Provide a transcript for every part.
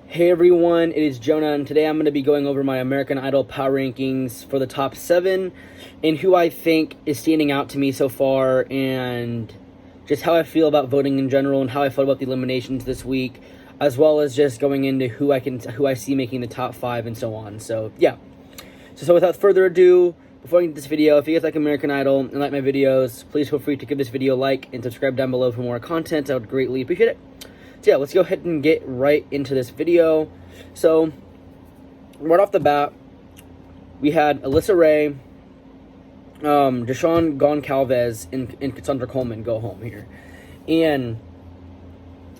Hey everyone, it is Jonah, and today I'm going to be going over my American Idol power rankings for the top 7 and who I think is standing out to me so far, and just how I feel about voting in general and how I felt about the eliminations this week, as well as just going into who I see making the top 5 and so on. So yeah. So without further ado, before I get into this video, if you guys like American Idol and like my videos, please feel free to give this video a like and subscribe down below for more content. I would greatly appreciate it. So yeah, let's go ahead and get right into this video. So, right off the bat, we had Alyssa Rae, Deshawn Goncalves, and Cassandra Coleman go home here. And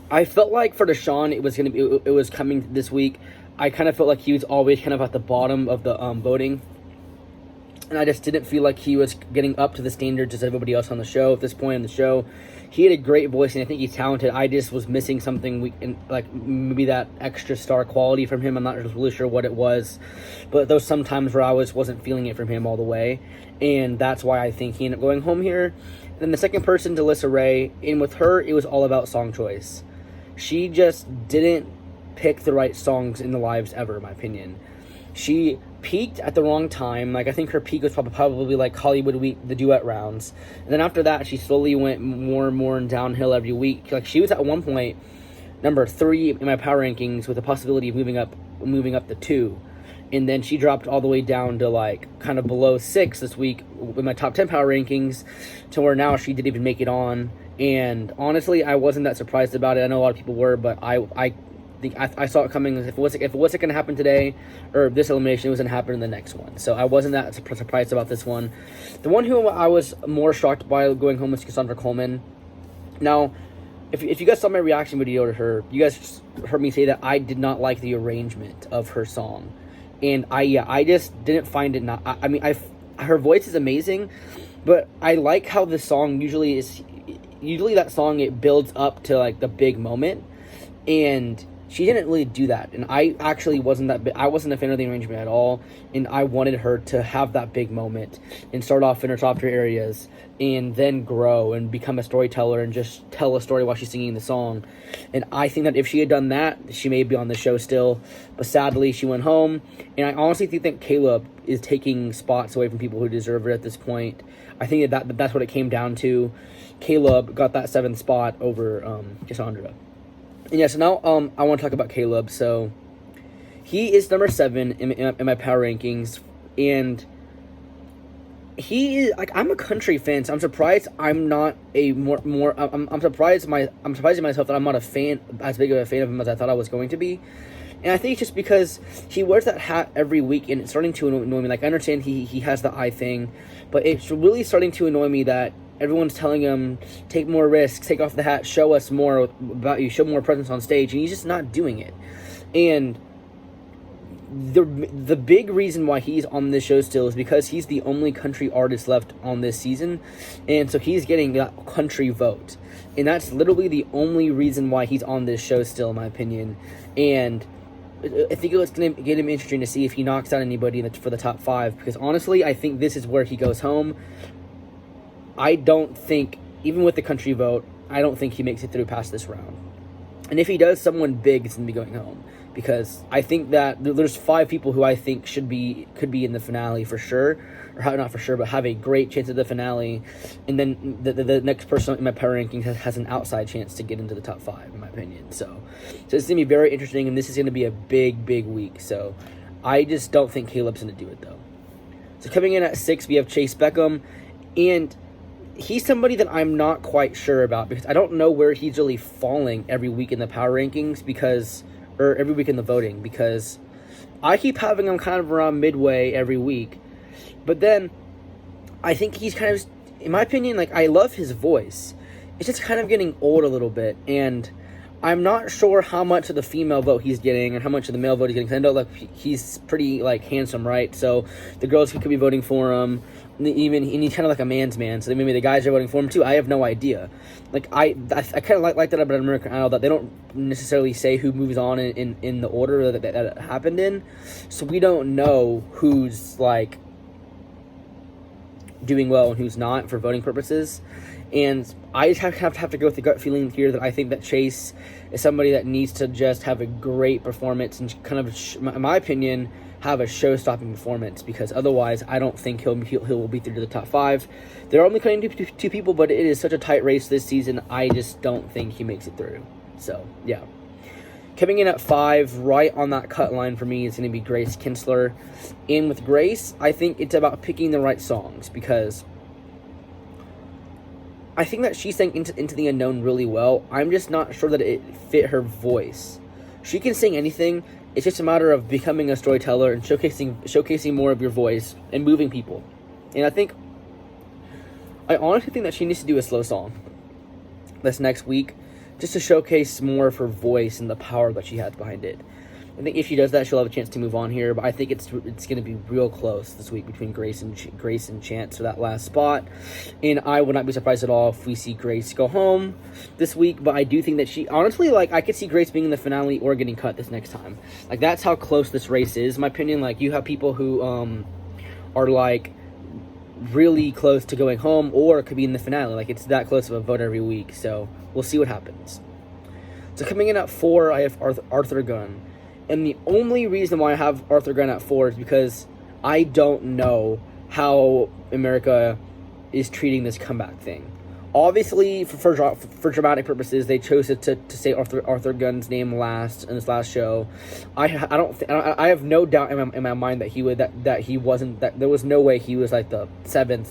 I felt like for Deshawn, it was coming this week. I kind of felt like he was always kind of at the bottom of the voting. And I just didn't feel like he was getting up to the standards as everybody else on the show at this point in the show. He had a great voice, and I think he's talented. I just was missing something, like maybe that extra star quality from him. I'm not really sure what it was, but those sometimes where I wasn't feeling it from him all the way, and that's why I think he ended up going home here. And then the second person, Alyssa Rae, and with her, it was all about song choice. She just didn't pick the right songs in the lives ever, in my opinion. She peaked at the wrong time. Like, I think her peak was probably like Hollywood Week, the duet rounds. And then after that, she slowly went more and more downhill every week. Like, she was at one point number 3 in my power rankings with the possibility of moving up to 2. And then she dropped all the way down to like kind of below 6 this week with my top 10 power rankings, to where now she didn't even make it on. And honestly, I wasn't that surprised about it. I know a lot of people were, but I saw it coming. If it wasn't going to happen today, or this elimination, it was going to happen in the next one. So I wasn't that surprised about this one. The one who I was more shocked by going home was Cassandra Coleman. Now, if you guys saw my reaction video to her, you guys heard me say that I did not like the arrangement of her song, and I just didn't find it. Her voice is amazing, but I like how the song usually that song, it builds up to like the big moment, and she didn't really do that, and I actually wasn't a fan of the arrangement at all, and I wanted her to have that big moment and start off in her top tier areas and then grow and become a storyteller and just tell a story while she's singing the song. And I think that if she had done that, she may be on the show still, but sadly she went home. And I honestly think that Caleb is taking spots away from people who deserve it at this point. I think that's what it came down to. Caleb got that 7th spot over Cassandra. And yeah, so now I want to talk about Caleb. So he is number 7 in my power rankings, and he is like, I'm a country fan, so I'm surprised I'm not a I'm surprised myself that I'm not as big of a fan of him as I thought I was going to be. And I think it's just because he wears that hat every week, and it's starting to annoy me. Like, I understand he has the eye thing, but it's really starting to annoy me that everyone's telling him, take more risks, take off the hat, show us more about you, show more presence on stage, and he's just not doing it. And the big reason why he's on this show still is because he's the only country artist left on this season, and so he's getting that country vote. And that's literally the only reason why he's on this show still, in my opinion. And I think it's going to get him interesting to see if he knocks out anybody for the top 5, because honestly, I think this is where he goes home. I don't think, even with the country vote, I don't think he makes it through past this round. And if he does, someone big is going to be going home, because I think that there's 5 people who I think could be in the finale for sure, or not for sure, but have a great chance at the finale. And then the next person in my power rankings has an outside chance to get into the top 5, in my opinion. So it's going to be very interesting, and this is going to be a big week. So I just don't think Caleb's going to do it, though. So coming in at 6, we have Chase Beckham, and he's somebody that I'm not quite sure about, because I don't know where he's really falling every week in the power rankings, or every week in the voting, because I keep having him kind of around midway every week. But then I think he's kind of, in my opinion, like, I love his voice. It's just kind of getting old a little bit, and I'm not sure how much of the female vote he's getting and how much of the male vote he's getting, because I know, like, he's pretty, like, handsome, right? So the girls could be voting for him. And he's kind of like a man's man, so maybe the guys are voting for him too. I have no idea. Like, I kind of like that about American Idol, that they don't necessarily say who moves on in the order that it happened in, so we don't know who's like doing well and who's not for voting purposes. And I just have to go with the gut feeling here that I think that Chase is somebody that needs to just have a great performance and kind of, in my opinion, have a show-stopping performance, because otherwise I don't think he'll be through to the top 5. They're only cutting two people, but it is such a tight race this season. I just don't think he makes it through. So, yeah. Coming in at 5, right on that cut line for me, is going to be Grace Kinsler. And with Grace, I think it's about picking the right songs, because I think that she sang Into the Unknown really well. I'm just not sure that it fit her voice. She can sing anything. It's just a matter of becoming a storyteller and showcasing more of your voice and moving people. And I honestly think that she needs to do a slow song this next week, just to showcase more of her voice and the power that she has behind it. I think if she does that, she'll have a chance to move on here. But I think it's going to be real close this week between Grace and Chance for that last spot. And I would not be surprised at all if we see Grace go home this week. But I do think that she, honestly, I could see Grace being in the finale or getting cut this next time. That's how close this race is, in my opinion. You have people who are really close to going home, or it could be in the finale. It's that close of a vote every week. So we'll see what happens. So coming in at 4, I have Arthur Gunn. And the only reason why I have Arthur Gunn at 4 is because I don't know how America is treating this comeback thing. Obviously, for dramatic purposes, they chose to say Arthur Gunn's name last in this last show. I have no doubt in my mind that there was no way he was the 7th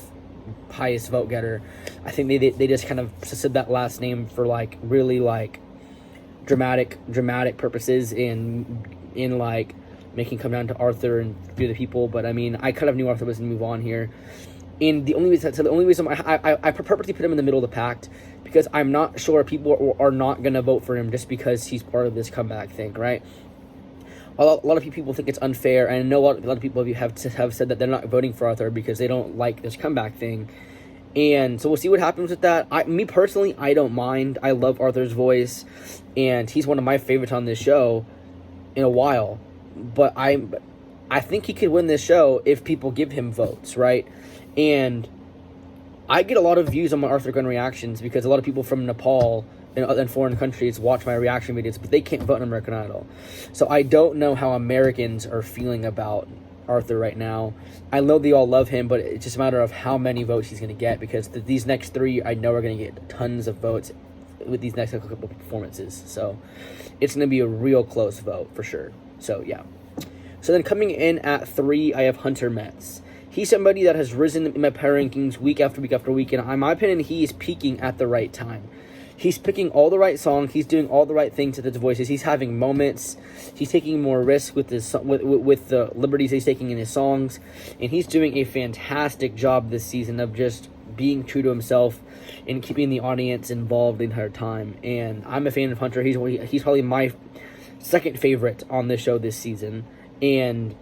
highest vote getter. I think they just kind of said that last name for really dramatic purposes in making come down to Arthur and few of the people. But I mean, I kind of knew Arthur was going to move on here. And the only reason I purposely put him in the middle of the pack, because I'm not sure people are not going to vote for him just because he's part of this comeback thing, right? A lot of people think it's unfair, and I know a lot of people have said that they're not voting for Arthur because they don't like this comeback thing. And so we'll see what happens with that. Me personally, I don't mind. I love Arthur's voice, and he's one of my favorites on this show in a while. But I think he could win this show if people give him votes, right? And I get a lot of views on my Arthur Gunn reactions because a lot of people from Nepal and foreign countries watch my reaction videos, but they can't vote on American Idol. So I don't know how Americans are feeling about Arthur right now. I know they all love him, but it's just a matter of how many votes he's going to get, because these next 3 I know are going to get tons of votes with these next couple of performances. So it's going to be a real close vote for sure. So yeah. So then coming in at 3, I have Hunter Metz. He's somebody that has risen in my power rankings week after week after week, and in my opinion, he is peaking at the right time. He's picking all the right songs. He's doing all the right things with his voices. He's having moments. He's taking more risks with the liberties he's taking in his songs, and he's doing a fantastic job this season of just being true to himself and keeping the audience involved the entire time. And I'm a fan of Hunter. He's probably my second favorite on this show this season, and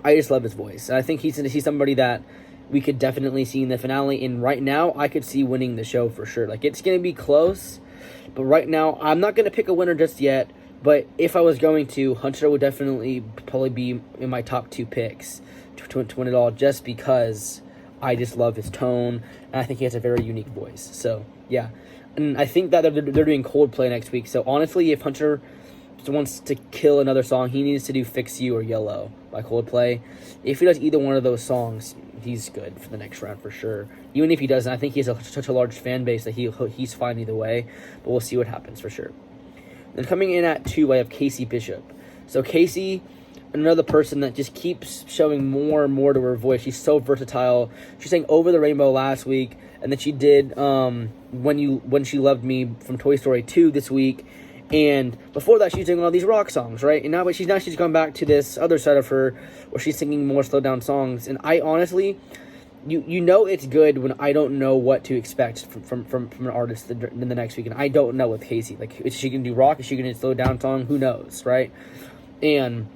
I just love his voice. And I think he's somebody that we could definitely see in the finale. And right now, I could see winning the show for sure. It's going to be close, but right now, I'm not going to pick a winner just yet. But if I was going to, Hunter would definitely probably be in my top 2 picks to win it all, just because I just love his tone, and I think he has a very unique voice. So, yeah. And I think that they're doing Coldplay next week. So, honestly, if Hunter wants to kill another song, he needs to do Fix You or Yellow by Coldplay. If he does either one of those songs, he's good for the next round for sure. Even if he doesn't, I think he has such a large fan base that he's fine either way, but we'll see what happens for sure. Then coming in at 2, I have Casey Bishop. So Casey, another person that just keeps showing more and more to her voice. She's so versatile. She sang Over the Rainbow last week, and then she did When She Loved Me from Toy Story 2 this week. And before that, she's doing all these rock songs, right? And now she's gone back to this other side of her where she's singing more slowed down songs. And I honestly, you know it's good when I don't know what to expect from an artist in the next week. And I don't know with Casey. Is she going to do rock? Is she going to slow down song? Who knows, right? And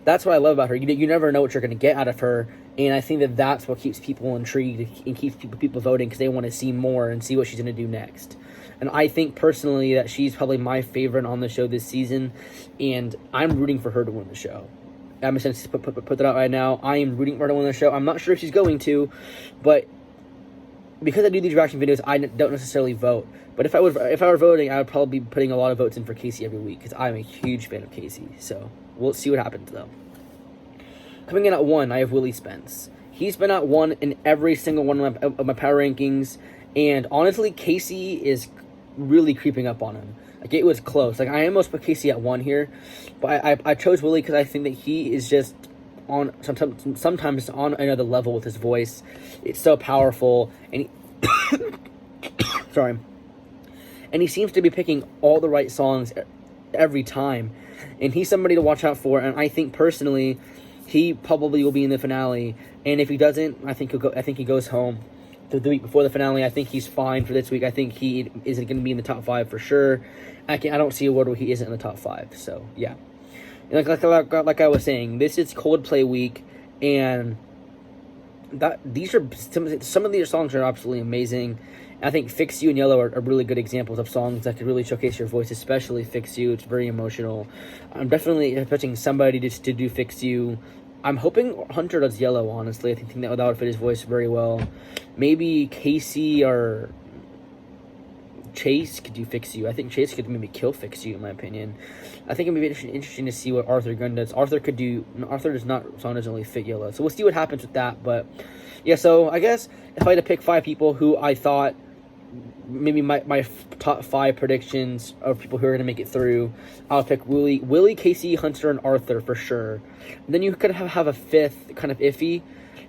that's what I love about her. You never know what you're going to get out of her. And I think that's what keeps people intrigued and keeps people voting, because they want to see more and see what she's going to do next. And I think personally that she's probably my favorite on the show this season, and I'm rooting for her to win the show. I'm just going to put that out right now. I am rooting for her to win the show. I'm not sure if she's going to, but because I do these reaction videos, I don't necessarily vote. But if I were voting, I would probably be putting a lot of votes in for Casey every week because I'm a huge fan of Casey. So we'll see what happens though. Coming in at 1, I have Willie Spence. He's been at 1 in every single one of my power rankings, and honestly, Casey is really creeping up on him. Like, it was close. Like, I almost put Casey at 1 here, but I chose Willie because I think that he is just on sometimes on another level with his voice. It's so powerful, and he sorry, and he seems to be picking all the right songs every time, and he's somebody to watch out for. And I think personally, he probably will be in the finale, and if he doesn't, I think he goes home. The week before the finale, I think he's fine for this week. I think he isn't going to be in the top 5 for sure. I don't see a world where he isn't in the top 5. So yeah, and like I was saying, this is Coldplay week, and these are some of these songs are absolutely amazing. I think Fix You and Yellow are really good examples of songs that could really showcase your voice, especially Fix You. It's very emotional. I'm definitely expecting somebody to do Fix You. I'm hoping Hunter does Yellow, honestly. I think that would fit his voice very well. Maybe Casey or Chase could do Fix You. I think Chase could maybe kill Fix You, in my opinion. I think it would be interesting to see what Arthur Gunn does. Arthur does not, song doesn't really fit Yellow. So we'll see what happens with that. But yeah, so I guess if I had to pick 5 people who I thought maybe my top 5 predictions of people who are going to make it through, I'll pick Willie, Casey, Hunter, and Arthur for sure. And then you could have a 5th kind of iffy,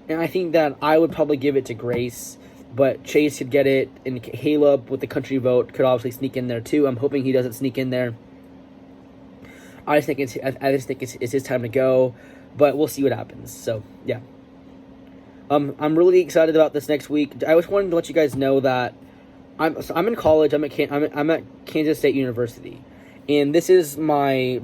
and I think that I would probably give it to Grace, but Chase could get it, and Caleb with the country vote could obviously sneak in there too. I'm hoping he doesn't sneak in there. I just think it's his time to go, but we'll see what happens. So yeah, I'm really excited about this next week. I just wanted to let you guys know that I'm in college. I'm at Kansas State University, and this is finals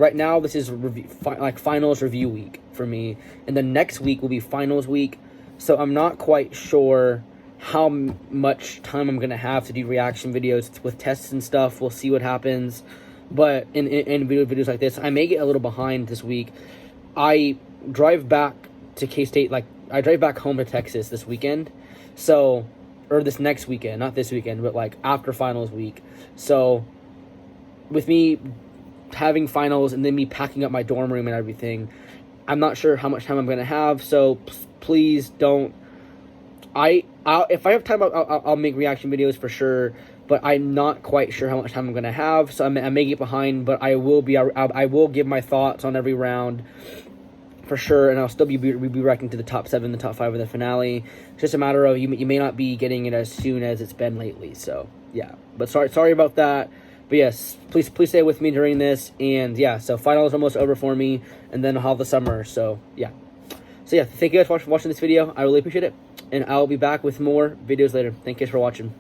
review week for me, and the next week will be finals week. So I'm not quite sure how much time I'm gonna have to do reaction videos with tests and stuff. We'll see what happens. But in videos like this, I may get a little behind this week. I drive back to K-State, I drive back home to Texas this weekend, or this next weekend, not this weekend, but after finals week. So with me having finals and then me packing up my dorm room and everything, I'm not sure how much time I'm going to have. So please don't. If I have time, I'll make reaction videos for sure, but I'm not quite sure how much time I'm going to have. So I may get behind, but I will give my thoughts on every round for sure, and I'll still be reacting to the top 7, the top 5 of the finale. It's just a matter of you may not be getting it as soon as it's been lately. So yeah, but sorry about that. But yes, please stay with me during this, and yeah, so final is almost over for me, and then I'll have the summer. So yeah, thank you guys for watching this video. I really appreciate it, and I'll be back with more videos later. Thank you guys for watching.